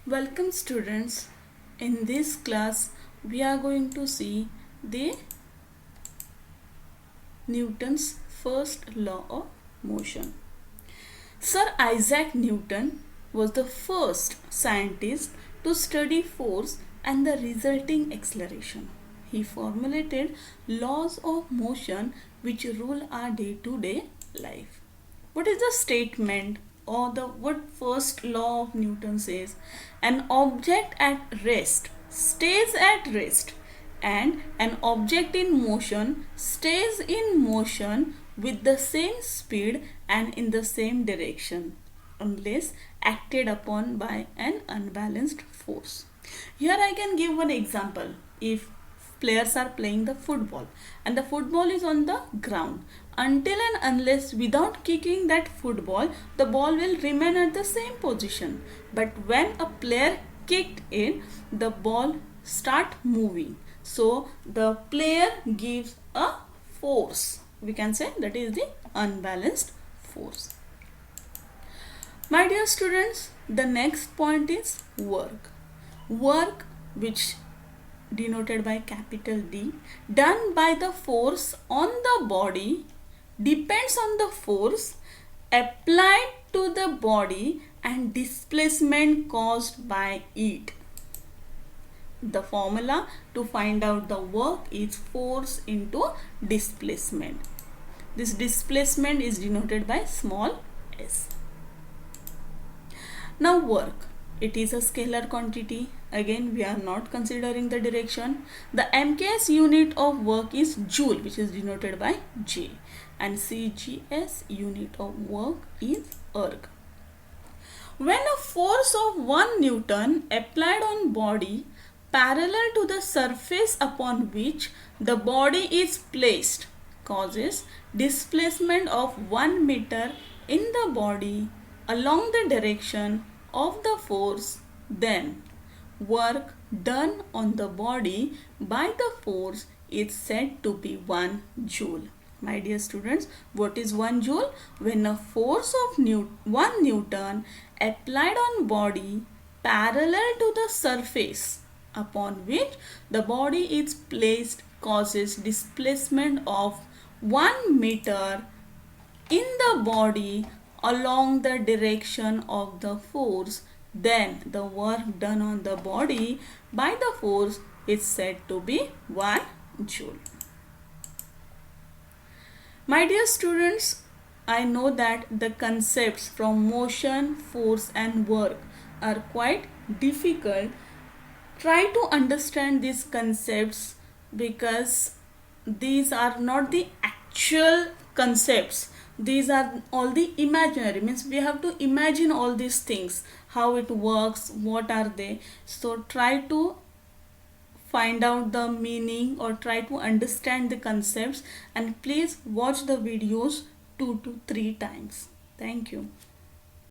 Welcome students. In this class we are going to see the Newton's first law of motion. Sir Isaac Newton was the first scientist to study force and the resulting acceleration. He formulated laws of motion which rule our day-to-day life. What is the statement or the what first law of Newton says? An object at rest stays at rest and an object in motion stays in motion with the same speed and in the same direction unless acted upon by an unbalanced force. Here I can give one example. If players are playing the football and the football is on the ground, until and unless without kicking that football, the ball will remain at the same position. But when a player kicked it, the ball start moving. So the player gives a force. We can say that is the unbalanced force. My dear students, the next point is work. Work, which denoted by capital D, done by the force on the body depends on the force applied to the body and displacement caused by it. The formula to find out the work is force into displacement. This displacement is denoted by small s. Now work. It is a scalar quantity. Again, we are not considering the direction. The MKS unit of work is joule, which is denoted by J, and CGS unit of work is erg. When a force of 1 Newton applied on body parallel to the surface upon which the body is placed causes displacement of 1 meter in the body along the direction of the force, then work done on the body by the force is said to be 1 joule. My dear students, what is 1 joule? When a force of 1 Newton applied on body parallel to the surface upon which the body is placed causes displacement of 1 meter in the body along the direction of the force, then the work done on the body by the force is said to be 1 joule. My dear students, I know that the concepts from motion, force and work are quite difficult. Try to understand these concepts because these are not the actual concepts. These are all the imaginary, means we have to imagine all these things, how it works, what are they. So try to find out the meaning or try to understand the concepts, and please watch the videos 2 to 3 times. Thank you.